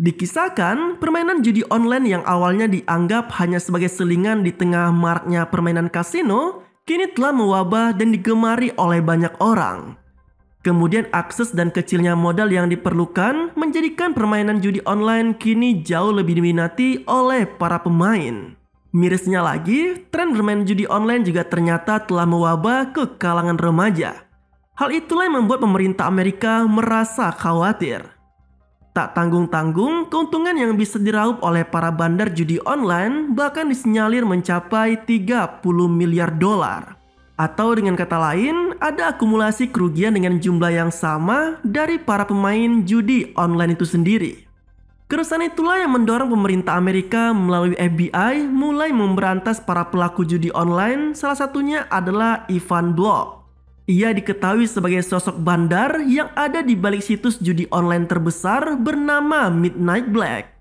Dikisahkan, permainan judi online yang awalnya dianggap hanya sebagai selingan di tengah maraknya permainan kasino, kini telah mewabah dan digemari oleh banyak orang. Kemudian akses dan kecilnya modal yang diperlukan menjadikan permainan judi online kini jauh lebih diminati oleh para pemain. Mirisnya lagi, tren bermain judi online juga ternyata telah mewabah ke kalangan remaja. Hal itulah yang membuat pemerintah Amerika merasa khawatir. Tak tanggung-tanggung, keuntungan yang bisa diraup oleh para bandar judi online bahkan disinyalir mencapai 30 miliar dolar. Atau dengan kata lain, ada akumulasi kerugian dengan jumlah yang sama dari para pemain judi online itu sendiri. Keresahan itulah yang mendorong pemerintah Amerika melalui FBI mulai memberantas para pelaku judi online, salah satunya adalah Ivan Block. Ia diketahui sebagai sosok bandar yang ada di balik situs judi online terbesar bernama Midnight Black.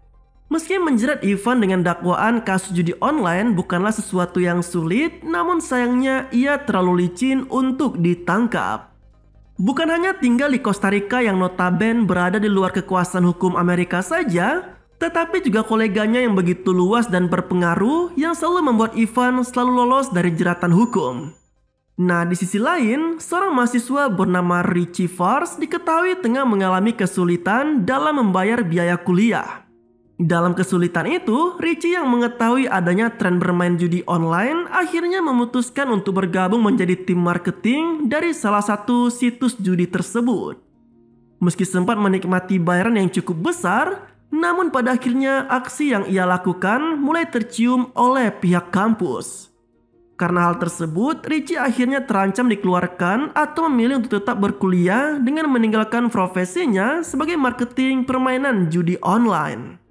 Meski menjerat Ivan dengan dakwaan kasus judi online bukanlah sesuatu yang sulit, namun sayangnya ia terlalu licin untuk ditangkap. Bukan hanya tinggal di Costa Rica yang notabene berada di luar kekuasaan hukum Amerika saja, tetapi juga koleganya yang begitu luas dan berpengaruh yang selalu membuat Ivan selalu lolos dari jeratan hukum. Nah, di sisi lain, seorang mahasiswa bernama Richie Fars diketahui tengah mengalami kesulitan dalam membayar biaya kuliah. Dalam kesulitan itu, Richie yang mengetahui adanya tren bermain judi online akhirnya memutuskan untuk bergabung menjadi tim marketing dari salah satu situs judi tersebut. Meski sempat menikmati bayaran yang cukup besar, namun pada akhirnya aksi yang ia lakukan mulai tercium oleh pihak kampus. Karena hal tersebut, Richie akhirnya terancam dikeluarkan atau memilih untuk tetap berkuliah dengan meninggalkan profesinya sebagai marketing permainan judi online.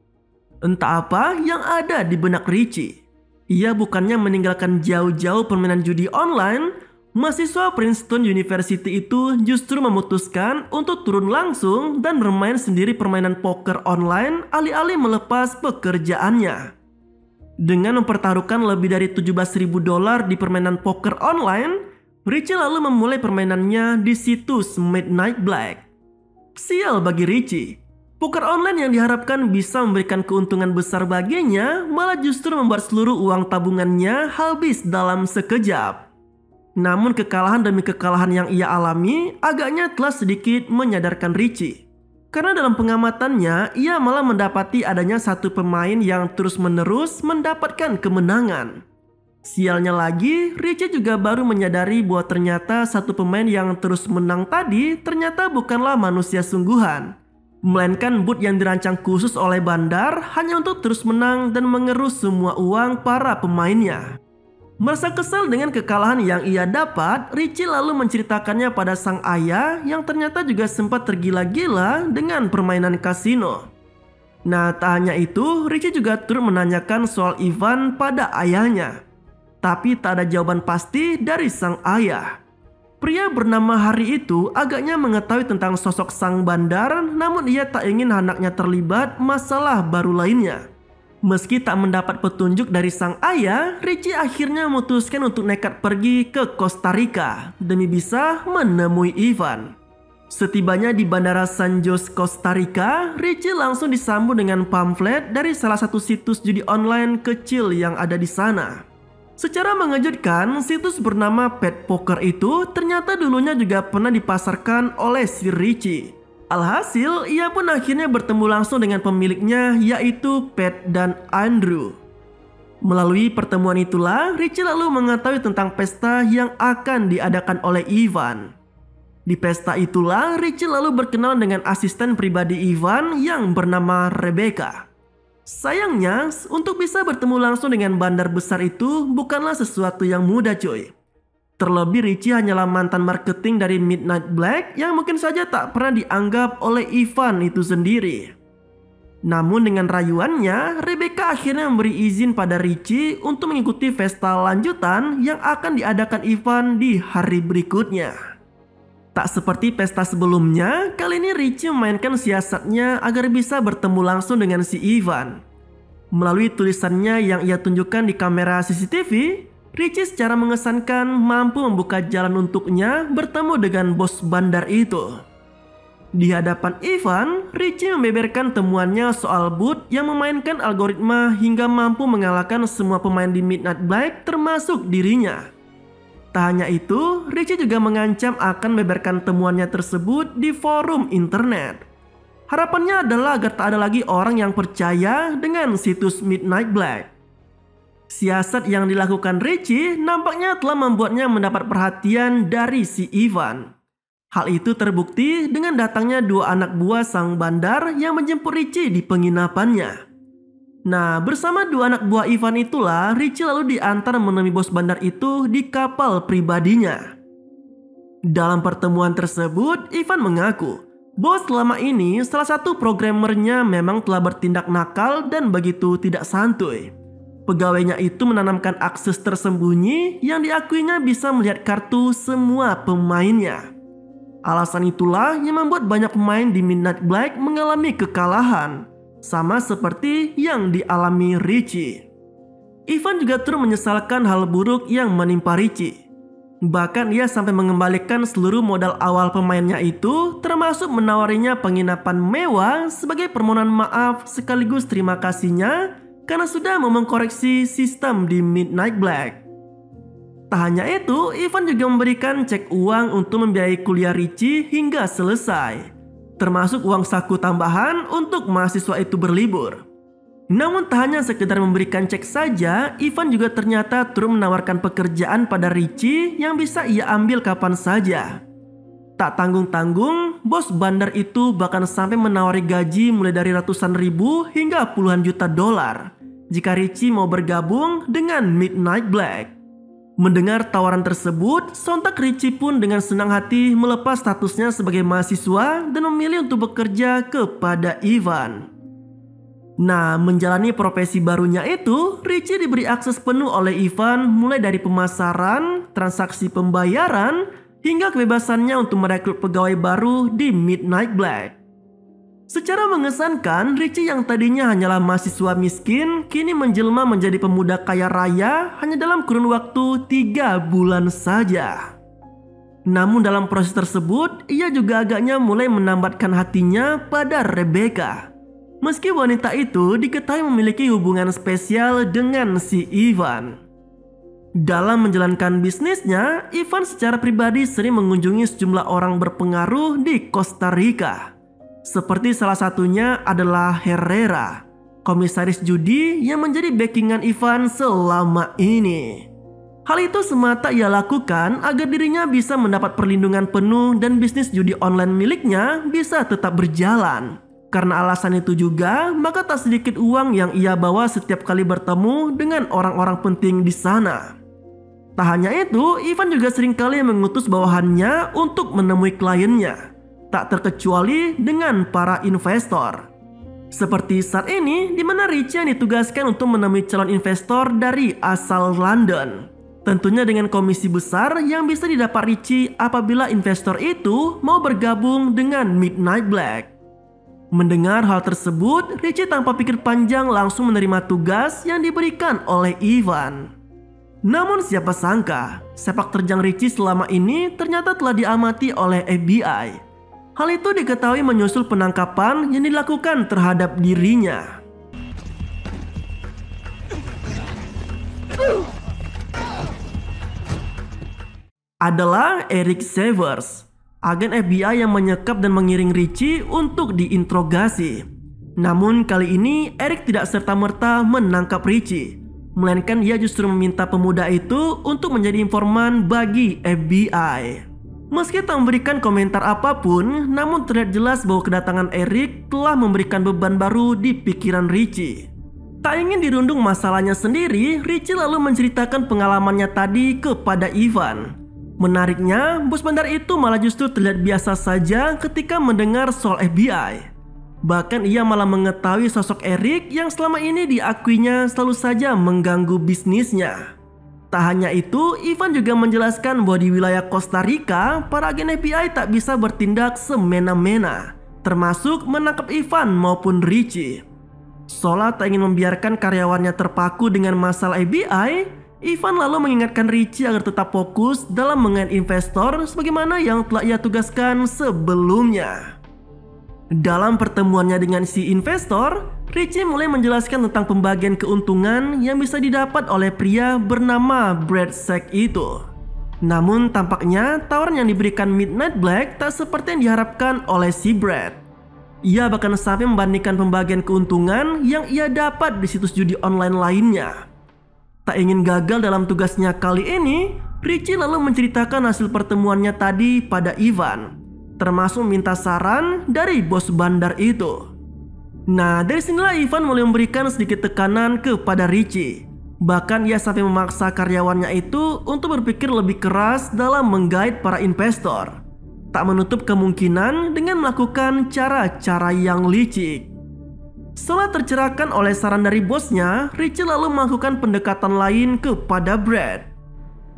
Entah apa yang ada di benak Richie. Ia bukannya meninggalkan jauh-jauh permainan judi online, mahasiswa Princeton University itu justru memutuskan untuk turun langsung dan bermain sendiri permainan poker online alih-alih melepas pekerjaannya. Dengan mempertaruhkan lebih dari 17.000 dolar di permainan poker online, Richie lalu memulai permainannya di situs Midnight Black. Sial bagi Richie, poker online yang diharapkan bisa memberikan keuntungan besar baginya malah justru membuat seluruh uang tabungannya habis dalam sekejap. Namun kekalahan demi kekalahan yang ia alami agaknya telah sedikit menyadarkan Richie. Karena dalam pengamatannya, ia malah mendapati adanya satu pemain yang terus-menerus mendapatkan kemenangan. Sialnya lagi, Richie juga baru menyadari bahwa ternyata satu pemain yang terus menang tadi ternyata bukanlah manusia sungguhan, melainkan bot yang dirancang khusus oleh bandar hanya untuk terus menang dan mengerus semua uang para pemainnya. Merasa kesal dengan kekalahan yang ia dapat, Richie lalu menceritakannya pada sang ayah yang ternyata juga sempat tergila-gila dengan permainan kasino. Nah, tak hanya itu, Richie juga turut menanyakan soal Ivan pada ayahnya. Tapi tak ada jawaban pasti dari sang ayah. Pria bernama Hari itu agaknya mengetahui tentang sosok sang bandar, namun ia tak ingin anaknya terlibat masalah baru lainnya. Meski tak mendapat petunjuk dari sang ayah, Richie akhirnya memutuskan untuk nekat pergi ke Costa Rica demi bisa menemui Ivan. Setibanya di Bandara San Jose, Costa Rica, Richie langsung disambut dengan pamflet dari salah satu situs judi online kecil yang ada di sana. Secara mengejutkan, situs bernama Pet Poker itu ternyata dulunya juga pernah dipasarkan oleh si Richie. Alhasil, ia pun akhirnya bertemu langsung dengan pemiliknya, yaitu Pat dan Andrew. Melalui pertemuan itulah, Richie lalu mengetahui tentang pesta yang akan diadakan oleh Ivan. Di pesta itulah, Richie lalu berkenalan dengan asisten pribadi Ivan yang bernama Rebecca. Sayangnya, untuk bisa bertemu langsung dengan bandar besar itu bukanlah sesuatu yang mudah, coy. Terlebih Richie hanyalah mantan marketing dari Midnight Black yang mungkin saja tak pernah dianggap oleh Ivan itu sendiri. Namun dengan rayuannya, Rebecca akhirnya memberi izin pada Richie untuk mengikuti pesta lanjutan yang akan diadakan Ivan di hari berikutnya. Tak seperti pesta sebelumnya, kali ini Richie memainkan siasatnya agar bisa bertemu langsung dengan si Ivan. Melalui tulisannya yang ia tunjukkan di kamera CCTV, Richie secara mengesankan mampu membuka jalan untuknya bertemu dengan bos bandar itu. Di hadapan Ivan, Richie membeberkan temuannya soal bot yang memainkan algoritma hingga mampu mengalahkan semua pemain di Midnight Black termasuk dirinya. Tak hanya itu, Richie juga mengancam akan membeberkan temuannya tersebut di forum internet. Harapannya adalah agar tak ada lagi orang yang percaya dengan situs Midnight Black. Siasat yang dilakukan Richie nampaknya telah membuatnya mendapat perhatian dari si Ivan. Hal itu terbukti dengan datangnya dua anak buah sang bandar yang menjemput Richie di penginapannya. Nah, bersama dua anak buah Ivan itulah Richie lalu diantar menemui bos bandar itu di kapal pribadinya. Dalam pertemuan tersebut, Ivan mengaku bos selama ini salah satu programmernya memang telah bertindak nakal dan begitu tidak santuy. Pegawainya itu menanamkan akses tersembunyi yang diakuinya bisa melihat kartu semua pemainnya. Alasan itulah yang membuat banyak pemain di Midnight Black mengalami kekalahan, sama seperti yang dialami Richie. Ivan juga turut menyesalkan hal buruk yang menimpa Richie. Bahkan ia sampai mengembalikan seluruh modal awal pemainnya itu, termasuk menawarinya penginapan mewah sebagai permohonan maaf sekaligus terima kasihnya karena sudah mau mengkoreksi sistem di Midnight Black. Tak hanya itu, Ivan juga memberikan cek uang untuk membiayai kuliah Richie hingga selesai, termasuk uang saku tambahan untuk mahasiswa itu berlibur. Namun tak hanya sekedar memberikan cek saja, Ivan juga ternyata turut menawarkan pekerjaan pada Richie yang bisa ia ambil kapan saja. Tak tanggung-tanggung, bos bandar itu bahkan sampai menawari gaji mulai dari ratusan ribu hingga puluhan juta dolar jika Richie mau bergabung dengan Midnight Black. Mendengar tawaran tersebut, sontak Richie pun dengan senang hati melepas statusnya sebagai mahasiswa dan memilih untuk bekerja kepada Ivan. Nah, menjalani profesi barunya itu, Richie diberi akses penuh oleh Ivan mulai dari pemasaran, transaksi pembayaran, hingga kebebasannya untuk merekrut pegawai baru di Midnight Black. Secara mengesankan, Richie yang tadinya hanyalah mahasiswa miskin, kini menjelma menjadi pemuda kaya raya hanya dalam kurun waktu 3 bulan saja. Namun dalam proses tersebut, ia juga agaknya mulai menambatkan hatinya pada Rebecca. Meski wanita itu diketahui memiliki hubungan spesial dengan si Ivan. Dalam menjalankan bisnisnya, Ivan secara pribadi sering mengunjungi sejumlah orang berpengaruh di Costa Rica. Seperti salah satunya adalah Herrera, komisaris judi yang menjadi backingan Ivan selama ini. Hal itu semata ia lakukan agar dirinya bisa mendapat perlindungan penuh dan bisnis judi online miliknya bisa tetap berjalan. Karena alasan itu juga, maka tak sedikit uang yang ia bawa setiap kali bertemu dengan orang-orang penting di sana. Tak hanya itu, Ivan juga seringkali mengutus bawahannya untuk menemui kliennya. Tak terkecuali dengan para investor. Seperti saat ini, di mana Richie yang ditugaskan untuk menemui calon investor dari asal London. Tentunya dengan komisi besar yang bisa didapat Richie apabila investor itu mau bergabung dengan Midnight Black. Mendengar hal tersebut, Richie tanpa pikir panjang langsung menerima tugas yang diberikan oleh Ivan. Namun siapa sangka, sepak terjang Richie selama ini ternyata telah diamati oleh FBI. Hal itu diketahui menyusul penangkapan yang dilakukan terhadap dirinya. Adalah Eric Severs, agen FBI yang menyekap dan mengiring Richie untuk diinterogasi. Namun kali ini Eric tidak serta-merta menangkap Richie, melainkan ia justru meminta pemuda itu untuk menjadi informan bagi FBI. Meski tak memberikan komentar apapun, namun terlihat jelas bahwa kedatangan Eric telah memberikan beban baru di pikiran Richie. Tak ingin dirundung masalahnya sendiri, Richie lalu menceritakan pengalamannya tadi kepada Ivan. Menariknya, bos bandar itu malah justru terlihat biasa saja ketika mendengar soal FBI. Bahkan ia malah mengetahui sosok Eric yang selama ini diakuinya selalu saja mengganggu bisnisnya. Tak hanya itu, Ivan juga menjelaskan bahwa di wilayah Costa Rica, para agen FBI tak bisa bertindak semena-mena, termasuk menangkap Ivan maupun Richie. Seolah tak ingin membiarkan karyawannya terpaku dengan masalah FBI, Ivan lalu mengingatkan Richie agar tetap fokus dalam mengait investor sebagaimana yang telah ia tugaskan sebelumnya. Dalam pertemuannya dengan si investor, Richie mulai menjelaskan tentang pembagian keuntungan yang bisa didapat oleh pria bernama Brad Sack itu. Namun tampaknya tawaran yang diberikan Midnight Black tak seperti yang diharapkan oleh si Brad. Ia bahkan sampai membandingkan pembagian keuntungan yang ia dapat di situs judi online lainnya. Tak ingin gagal dalam tugasnya kali ini, Richie lalu menceritakan hasil pertemuannya tadi pada Ivan, termasuk minta saran dari bos bandar itu. Nah, dari sinilah Ivan mulai memberikan sedikit tekanan kepada Richie. Bahkan ia sampai memaksa karyawannya itu untuk berpikir lebih keras dalam menggait para investor. Tak menutup kemungkinan dengan melakukan cara-cara yang licik. Setelah tercerahkan oleh saran dari bosnya, Richie lalu melakukan pendekatan lain kepada Brad.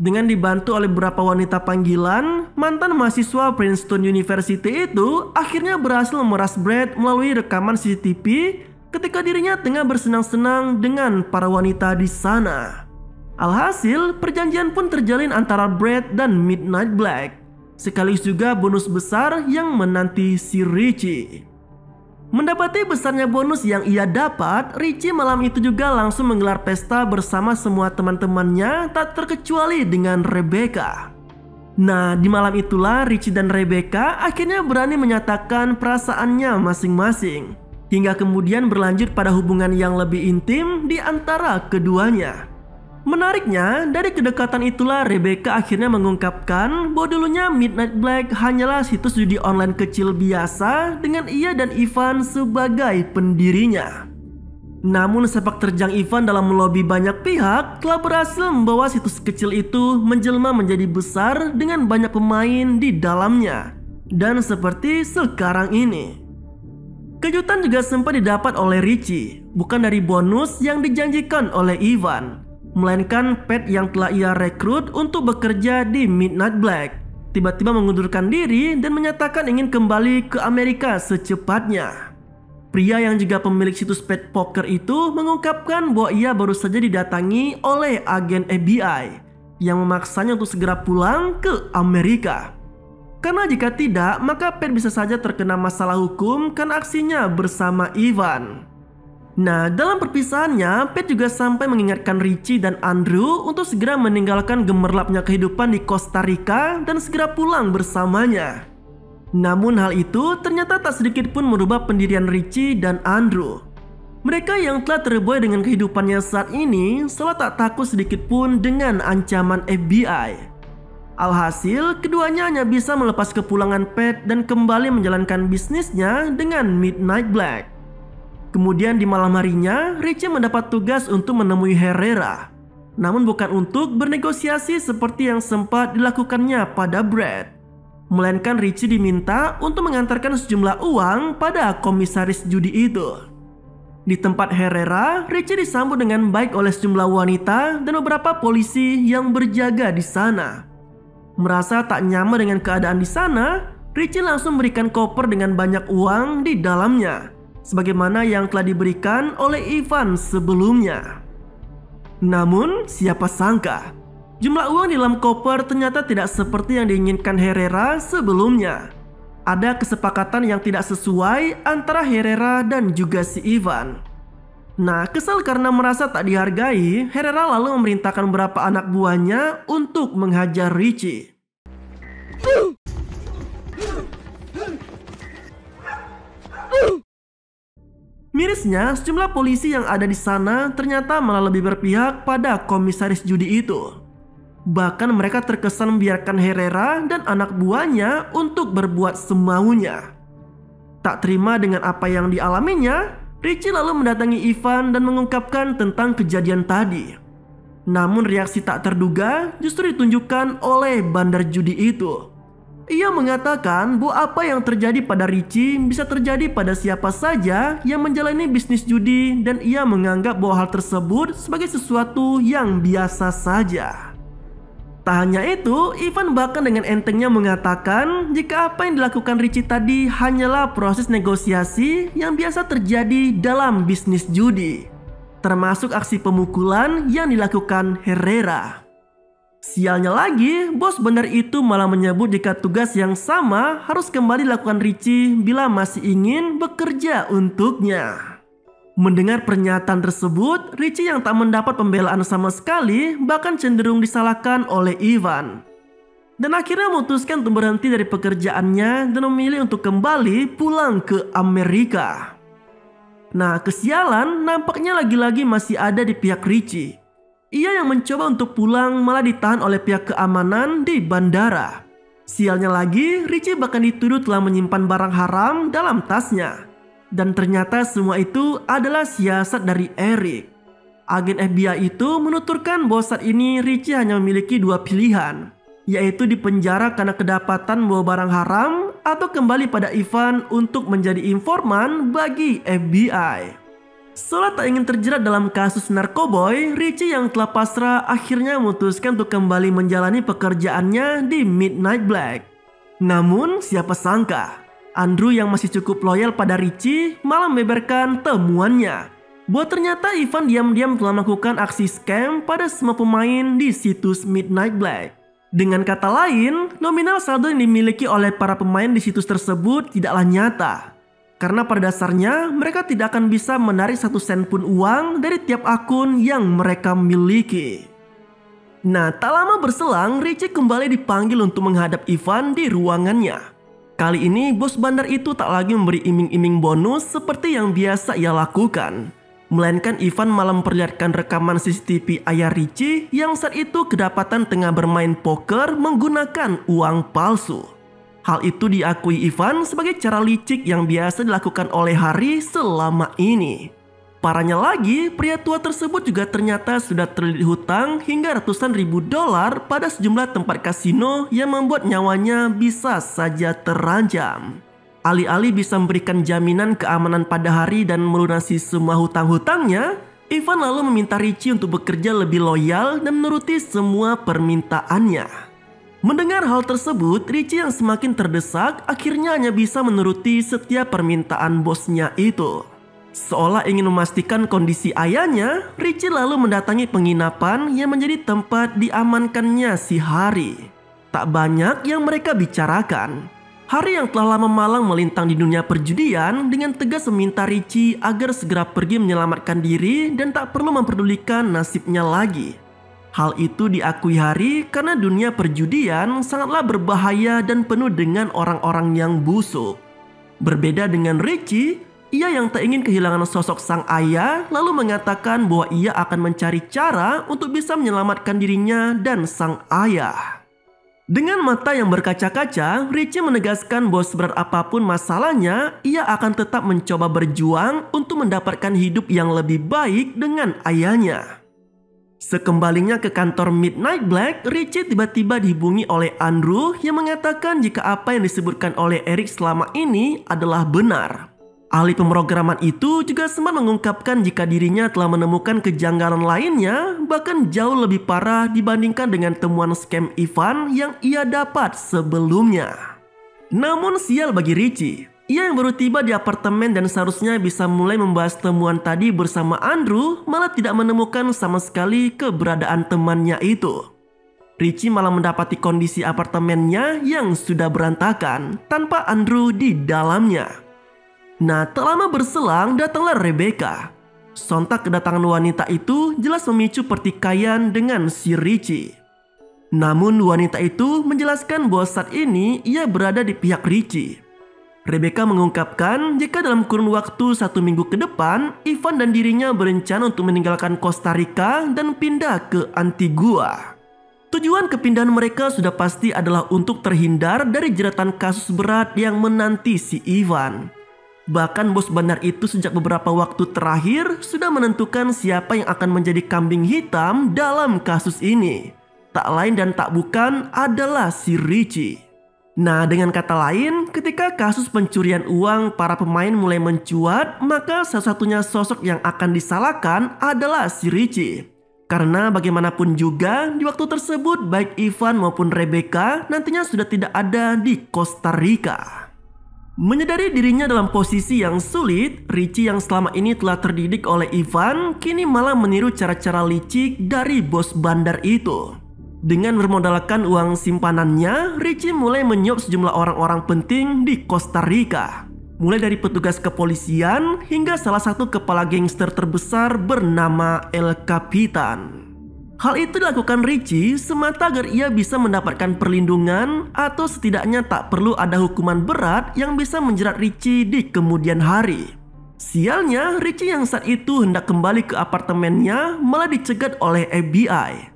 Dengan dibantu oleh beberapa wanita panggilan, mantan mahasiswa Princeton University itu akhirnya berhasil memeras Brad melalui rekaman CCTV ketika dirinya tengah bersenang-senang dengan para wanita di sana. Alhasil, perjanjian pun terjalin antara Brad dan Midnight Black, sekaligus juga bonus besar yang menanti si Richie. Mendapati besarnya bonus yang ia dapat, Richie malam itu juga langsung menggelar pesta bersama semua teman-temannya, tak terkecuali dengan Rebecca. Nah, di malam itulah Richie dan Rebecca akhirnya berani menyatakan perasaannya masing-masing, hingga kemudian berlanjut pada hubungan yang lebih intim di antara keduanya. Menariknya, dari kedekatan itulah Rebecca akhirnya mengungkapkan bahwa dulunya Midnight Black hanyalah situs judi online kecil biasa dengan ia dan Ivan sebagai pendirinya. Namun sepak terjang Ivan dalam melobi banyak pihak telah berhasil membawa situs kecil itu menjelma menjadi besar dengan banyak pemain di dalamnya. Dan seperti sekarang ini. Kejutan juga sempat didapat oleh Richie, bukan dari bonus yang dijanjikan oleh Ivan, melainkan Pat yang telah ia rekrut untuk bekerja di Midnight Black tiba-tiba mengundurkan diri dan menyatakan ingin kembali ke Amerika secepatnya. Pria yang juga pemilik situs Pat Poker itu mengungkapkan bahwa ia baru saja didatangi oleh agen FBI yang memaksanya untuk segera pulang ke Amerika. Karena jika tidak, maka Pat bisa saja terkena masalah hukum karena aksinya bersama Ivan. Nah, dalam perpisahannya, Pat juga sampai mengingatkan Richie dan Andrew untuk segera meninggalkan gemerlapnya kehidupan di Costa Rica dan segera pulang bersamanya. Namun hal itu ternyata tak sedikit pun merubah pendirian Richie dan Andrew. Mereka yang telah terbuai dengan kehidupannya saat ini selalu tak takut sedikit pun dengan ancaman FBI. Alhasil, keduanya hanya bisa melepas kepulangan Pat dan kembali menjalankan bisnisnya dengan Midnight Black. Kemudian di malam harinya, Richie mendapat tugas untuk menemui Herrera. Namun bukan untuk bernegosiasi seperti yang sempat dilakukannya pada Brad. Melainkan Richie diminta untuk mengantarkan sejumlah uang pada komisaris judi itu. Di tempat Herrera, Richie disambut dengan baik oleh sejumlah wanita dan beberapa polisi yang berjaga di sana. Merasa tak nyaman dengan keadaan di sana, Richie langsung memberikan koper dengan banyak uang di dalamnya, sebagaimana yang telah diberikan oleh Ivan sebelumnya. Namun, siapa sangka, jumlah uang di dalam koper ternyata tidak seperti yang diinginkan Herrera sebelumnya. Ada kesepakatan yang tidak sesuai antara Herrera dan juga si Ivan. Nah, kesal karena merasa tak dihargai, Herrera lalu memerintahkan beberapa anak buahnya untuk menghajar Richie. Mirisnya, sejumlah polisi yang ada di sana ternyata malah lebih berpihak pada komisaris judi itu. Bahkan mereka terkesan membiarkan Herrera dan anak buahnya untuk berbuat semaunya. Tak terima dengan apa yang dialaminya, Richie lalu mendatangi Ivan dan mengungkapkan tentang kejadian tadi. Namun reaksi tak terduga justru ditunjukkan oleh bandar judi itu. Ia mengatakan bahwa apa yang terjadi pada Richie bisa terjadi pada siapa saja yang menjalani bisnis judi dan ia menganggap bahwa hal tersebut sebagai sesuatu yang biasa saja. Tak hanya itu, Ivan bahkan dengan entengnya mengatakan jika apa yang dilakukan Richie tadi hanyalah proses negosiasi yang biasa terjadi dalam bisnis judi, termasuk aksi pemukulan yang dilakukan Herrera. Sialnya lagi, bos bandar itu malah menyebut jika tugas yang sama harus kembali dilakukan Richie bila masih ingin bekerja untuknya. Mendengar pernyataan tersebut, Richie yang tak mendapat pembelaan sama sekali bahkan cenderung disalahkan oleh Ivan. Dan akhirnya memutuskan untuk berhenti dari pekerjaannya dan memilih untuk kembali pulang ke Amerika. Nah, kesialan nampaknya lagi-lagi masih ada di pihak Richie. Ia yang mencoba untuk pulang malah ditahan oleh pihak keamanan di bandara. Sialnya lagi, Richie bahkan dituduh telah menyimpan barang haram dalam tasnya. Dan ternyata semua itu adalah siasat dari Eric. Agen FBI itu menuturkan bahwa saat ini Richie hanya memiliki dua pilihan, yaitu dipenjara karena kedapatan membawa barang haram atau kembali pada Ivan untuk menjadi informan bagi FBI. Setelah tak ingin terjerat dalam kasus narkoboy, Richie yang telah pasrah akhirnya memutuskan untuk kembali menjalani pekerjaannya di Midnight Black. Namun siapa sangka, Andrew yang masih cukup loyal pada Richie malah membeberkan temuannya bahwa ternyata Ivan diam-diam telah melakukan aksi scam pada semua pemain di situs Midnight Black. Dengan kata lain, nominal saldo yang dimiliki oleh para pemain di situs tersebut tidaklah nyata. Karena pada dasarnya mereka tidak akan bisa menarik 1 sen pun uang dari tiap akun yang mereka miliki. Nah, tak lama berselang Richie kembali dipanggil untuk menghadap Ivan di ruangannya. Kali ini bos bandar itu tak lagi memberi iming-iming bonus seperti yang biasa ia lakukan. Melainkan Ivan malah memperlihatkan rekaman CCTV ayah Richie yang saat itu kedapatan tengah bermain poker menggunakan uang palsu. Hal itu diakui Ivan sebagai cara licik yang biasa dilakukan oleh Harry selama ini. Parahnya lagi, pria tua tersebut juga ternyata sudah terlilit hutang hingga ratusan ribu dolar pada sejumlah tempat kasino yang membuat nyawanya bisa saja terancam. Alih-alih bisa memberikan jaminan keamanan pada Harry dan melunasi semua hutang-hutangnya, Ivan lalu meminta Richie untuk bekerja lebih loyal dan menuruti semua permintaannya. Mendengar hal tersebut, Richie yang semakin terdesak akhirnya hanya bisa menuruti setiap permintaan bosnya itu. Seolah ingin memastikan kondisi ayahnya, Richie lalu mendatangi penginapan yang menjadi tempat diamankannya si Harry. Tak banyak yang mereka bicarakan. Harry yang telah lama malang melintang di dunia perjudian dengan tegas meminta Richie agar segera pergi menyelamatkan diri dan tak perlu memperdulikan nasibnya lagi. Hal itu diakui Harry karena dunia perjudian sangatlah berbahaya dan penuh dengan orang-orang yang busuk. Berbeda dengan Richie, ia yang tak ingin kehilangan sosok sang ayah lalu mengatakan bahwa ia akan mencari cara untuk bisa menyelamatkan dirinya dan sang ayah. Dengan mata yang berkaca-kaca, Richie menegaskan bahwa seberat apapun masalahnya, ia akan tetap mencoba berjuang untuk mendapatkan hidup yang lebih baik dengan ayahnya. Sekembalinya ke kantor Midnight Black, Richie tiba-tiba dihubungi oleh Andrew yang mengatakan jika apa yang disebutkan oleh Eric selama ini adalah benar. Ahli pemrograman itu juga sempat mengungkapkan jika dirinya telah menemukan kejanggalan lainnya, bahkan jauh lebih parah dibandingkan dengan temuan scam Ivan yang ia dapat sebelumnya. Namun sial bagi Richie. Ia yang baru tiba di apartemen dan seharusnya bisa mulai membahas temuan tadi bersama Andrew malah tidak menemukan sama sekali keberadaan temannya itu. Richie malah mendapati kondisi apartemennya yang sudah berantakan tanpa Andrew di dalamnya. Nah, tak lama berselang datanglah Rebecca. Sontak kedatangan wanita itu jelas memicu pertikaian dengan si Richie. Namun wanita itu menjelaskan bahwa saat ini ia berada di pihak Richie. Rebecca mengungkapkan jika dalam kurun waktu 1 minggu ke depan, Ivan dan dirinya berencana untuk meninggalkan Costa Rica dan pindah ke Antigua. Tujuan kepindahan mereka sudah pasti adalah untuk terhindar dari jeratan kasus berat yang menanti si Ivan. Bahkan bos bandar itu sejak beberapa waktu terakhir sudah menentukan siapa yang akan menjadi kambing hitam dalam kasus ini. Tak lain dan tak bukan adalah si Richie. Nah, dengan kata lain, ketika kasus pencurian uang para pemain mulai mencuat, maka satu-satunya sosok yang akan disalahkan adalah si Richie. Karena bagaimanapun juga, di waktu tersebut baik Ivan maupun Rebecca nantinya sudah tidak ada di Costa Rica. Menyadari dirinya dalam posisi yang sulit, Richie yang selama ini telah terdidik oleh Ivan, kini malah meniru cara-cara licik dari bos bandar itu. Dengan bermodalkan uang simpanannya, Richie mulai menyuap sejumlah orang-orang penting di Costa Rica. Mulai dari petugas kepolisian hingga salah satu kepala gangster terbesar bernama El Capitan. Hal itu dilakukan Richie semata agar ia bisa mendapatkan perlindungan atau setidaknya tak perlu ada hukuman berat yang bisa menjerat Richie di kemudian hari. Sialnya, Richie yang saat itu hendak kembali ke apartemennya malah dicegat oleh FBI.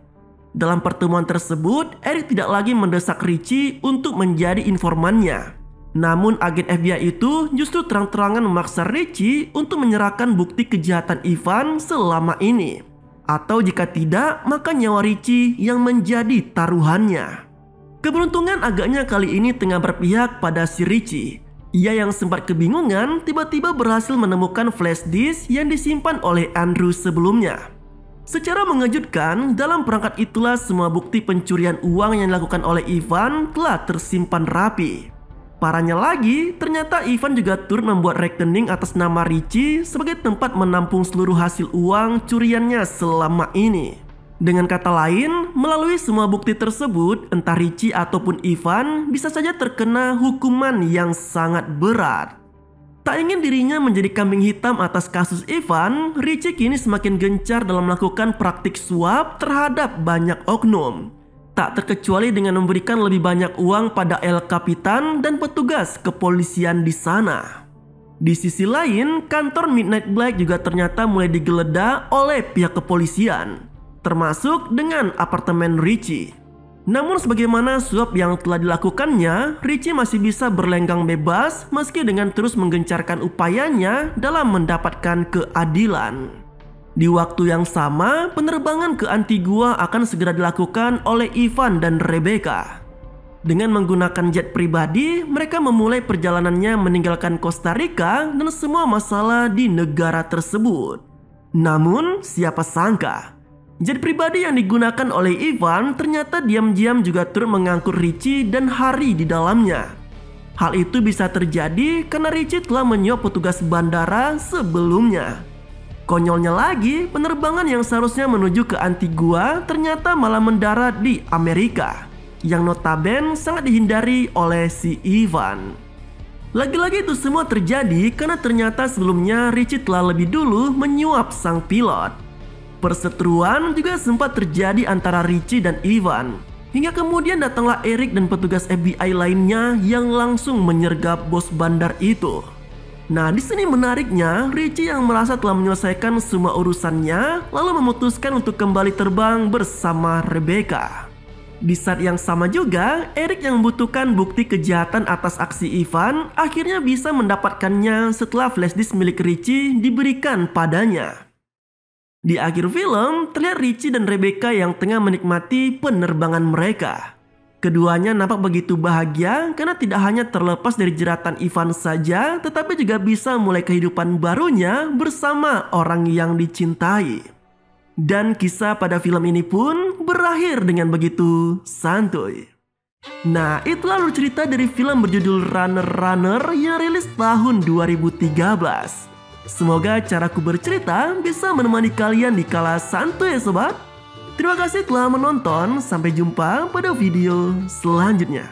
Dalam pertemuan tersebut, Eric tidak lagi mendesak Richie untuk menjadi informannya. Namun agen FBI itu justru terang-terangan memaksa Richie untuk menyerahkan bukti kejahatan Ivan selama ini. Atau jika tidak, maka nyawa Richie yang menjadi taruhannya. Keberuntungan agaknya kali ini tengah berpihak pada si Richie. Ia yang sempat kebingungan tiba-tiba berhasil menemukan flash disk yang disimpan oleh Andrew sebelumnya. Secara mengejutkan, dalam perangkat itulah semua bukti pencurian uang yang dilakukan oleh Ivan telah tersimpan rapi. Parahnya lagi, ternyata Ivan juga turut membuat rekening atas nama Richie sebagai tempat menampung seluruh hasil uang curiannya selama ini. Dengan kata lain, melalui semua bukti tersebut, entah Richie ataupun Ivan bisa saja terkena hukuman yang sangat berat. Tak ingin dirinya menjadi kambing hitam atas kasus Ivan, Richie kini semakin gencar dalam melakukan praktik suap terhadap banyak oknum. Tak terkecuali dengan memberikan lebih banyak uang pada El Capitan dan petugas kepolisian di sana. Di sisi lain, kantor Midnight Black juga ternyata mulai digeledah oleh pihak kepolisian, termasuk dengan apartemen Richie. Namun sebagaimana suap yang telah dilakukannya, Richie masih bisa berlenggang bebas meski dengan terus menggencarkan upayanya dalam mendapatkan keadilan. Di waktu yang sama, penerbangan ke Antigua akan segera dilakukan oleh Ivan dan Rebecca. Dengan menggunakan jet pribadi, mereka memulai perjalanannya meninggalkan Costa Rica dan semua masalah di negara tersebut. Namun, siapa sangka jet pribadi yang digunakan oleh Ivan ternyata diam-diam juga turut mengangkut Richie dan Harry di dalamnya. Hal itu bisa terjadi karena Richie telah menyuap petugas bandara sebelumnya. Konyolnya lagi, penerbangan yang seharusnya menuju ke Antigua ternyata malah mendarat di Amerika, yang notabene sangat dihindari oleh si Ivan. Lagi-lagi itu semua terjadi karena ternyata sebelumnya Richie telah lebih dulu menyuap sang pilot. Perseteruan juga sempat terjadi antara Richie dan Ivan. Hingga kemudian datanglah Eric dan petugas FBI lainnya yang langsung menyergap bos bandar itu. Nah, di sini menariknya, Richie yang merasa telah menyelesaikan semua urusannya lalu memutuskan untuk kembali terbang bersama Rebecca. Di saat yang sama juga, Eric yang membutuhkan bukti kejahatan atas aksi Ivan akhirnya bisa mendapatkannya setelah flashdisk milik Richie diberikan padanya. Di akhir film, terlihat Richie dan Rebecca yang tengah menikmati penerbangan mereka. Keduanya nampak begitu bahagia karena tidak hanya terlepas dari jeratan Ivan saja, tetapi juga bisa mulai kehidupan barunya bersama orang yang dicintai. Dan kisah pada film ini pun berakhir dengan begitu santuy. Nah, itulah alur cerita dari film berjudul Runner yang rilis tahun 2013. Semoga caraku bercerita bisa menemani kalian di kala santuy ya sobat. Terima kasih telah menonton, sampai jumpa pada video selanjutnya.